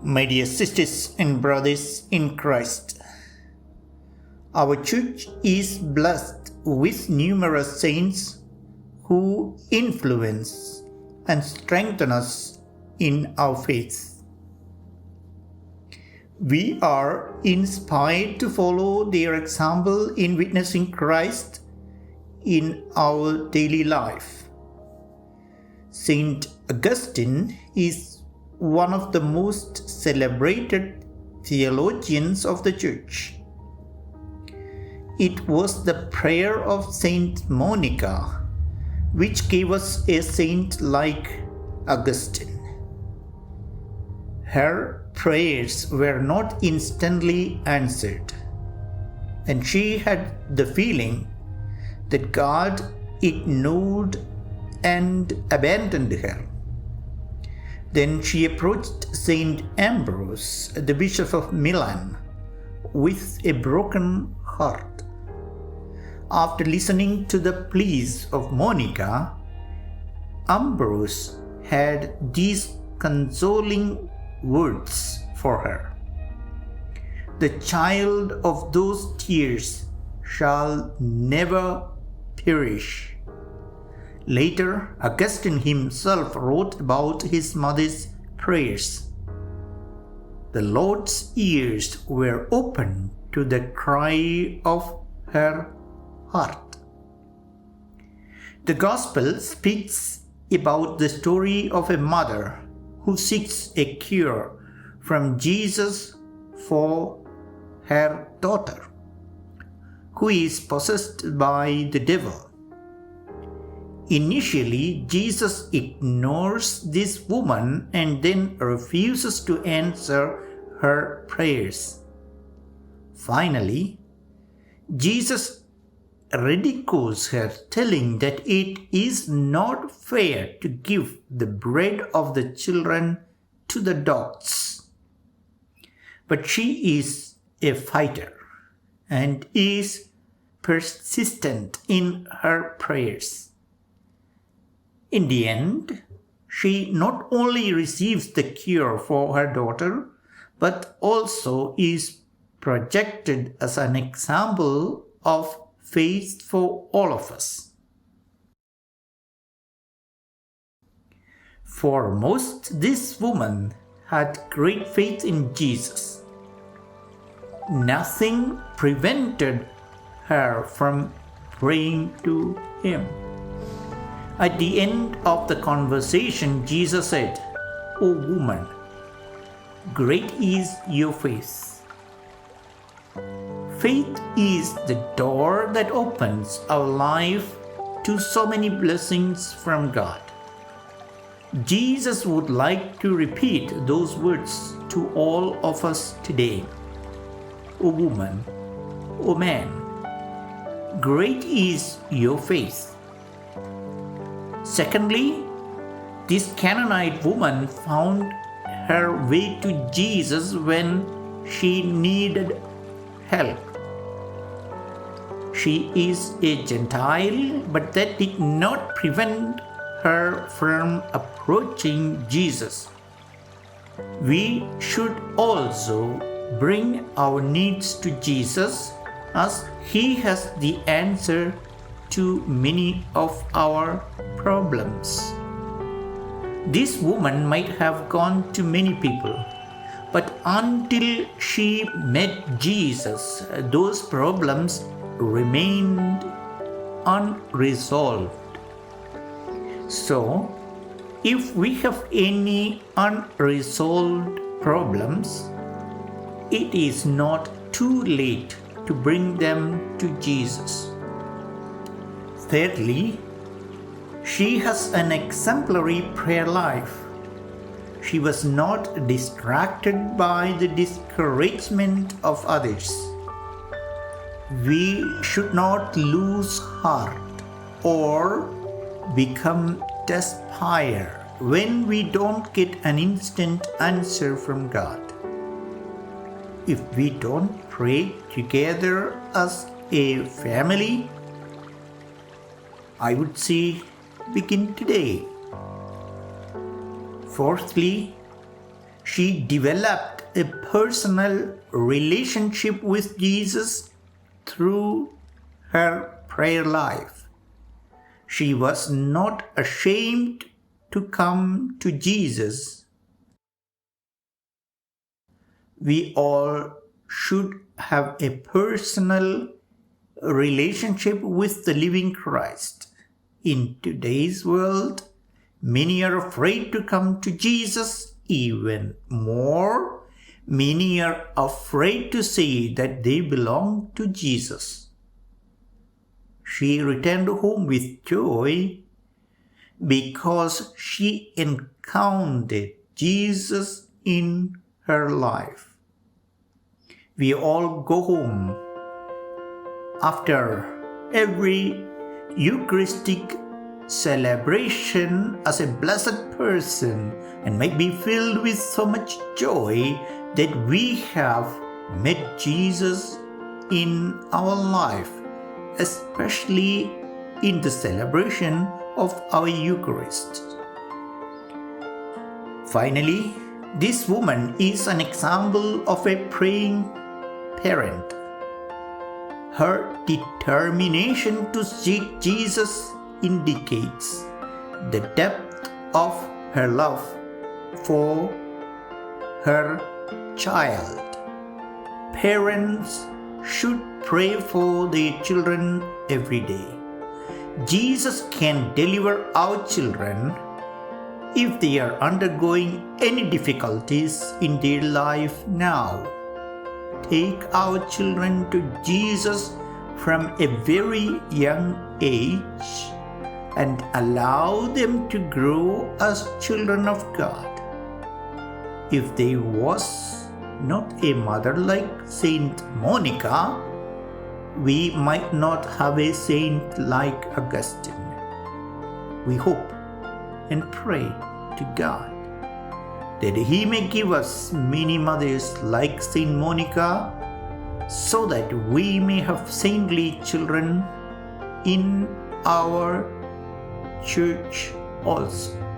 My dear sisters and brothers in Christ, our church is blessed with numerous saints who influence and strengthen us in our faith. We are inspired to follow their example in witnessing Christ in our daily life. Saint Augustine is one of the most celebrated theologians of the Church. It was the prayer of Saint Monica which gave us a saint like Augustine. Her prayers were not instantly answered, and she had the feeling that God ignored and abandoned her. Then she approached Saint Ambrose, the Bishop of Milan, with a broken heart. After listening to the pleas of Monica, Ambrose had these consoling words for her. The child of those tears shall never perish. Later, Augustine himself wrote about his mother's prayers. The Lord's ears were open to the cry of her heart. The Gospel speaks about the story of a mother who seeks a cure from Jesus for her daughter, who is possessed by the devil. Initially, Jesus ignores this woman and then refuses to answer her prayers. Finally, Jesus ridicules her, telling that it is not fair to give the bread of the children to the dogs. But she is a fighter and is persistent in her prayers. In the end, she not only receives the cure for her daughter, but also is projected as an example of faith for all of us. Foremost, this woman had great faith in Jesus. Nothing prevented her from praying to him. At the end of the conversation, Jesus said, "O woman, great is your faith." Faith is the door that opens our life to so many blessings from God. Jesus would like to repeat those words to all of us today. O woman, O man, great is your faith. Secondly, this Canaanite woman found her way to Jesus when she needed help. She is a Gentile, but that did not prevent her from approaching Jesus. We should also bring our needs to Jesus, as he has the answer to many of our problems. This woman might have gone to many people, but until she met Jesus, those problems remained unresolved. So, if we have any unresolved problems, it is not too late to bring them to Jesus. Thirdly, she has an exemplary prayer life. She was not distracted by the discouragement of others. We should not lose heart or become despair when we don't get an instant answer from God. If we don't pray together as a family, I would say begin today. Fourthly, She developed a personal relationship with Jesus through her prayer life. She was not ashamed to come to Jesus. We all should have a personal relationship with the living Christ. In today's world, many are afraid to come to Jesus. Even more, many are afraid to say that they belong to Jesus. She returned home with joy because she encountered Jesus in her life. We all go home after every Eucharistic celebration as a blessed person and might be filled with so much joy that we have met Jesus in our life, especially in the celebration of our Eucharist. Finally, this woman is an example of a praying parent. Her determination to seek Jesus indicates the depth of her love for her child. Parents should pray for their children every day. Jesus can deliver our children if they are undergoing any difficulties in their life now. Take our children to Jesus from a very young age and allow them to grow as children of God. If there was not a mother like Saint Monica, we might not have a saint like Augustine. We hope and pray to God that He may give us many mothers like Saint Monica, so that we may have saintly children in our church also.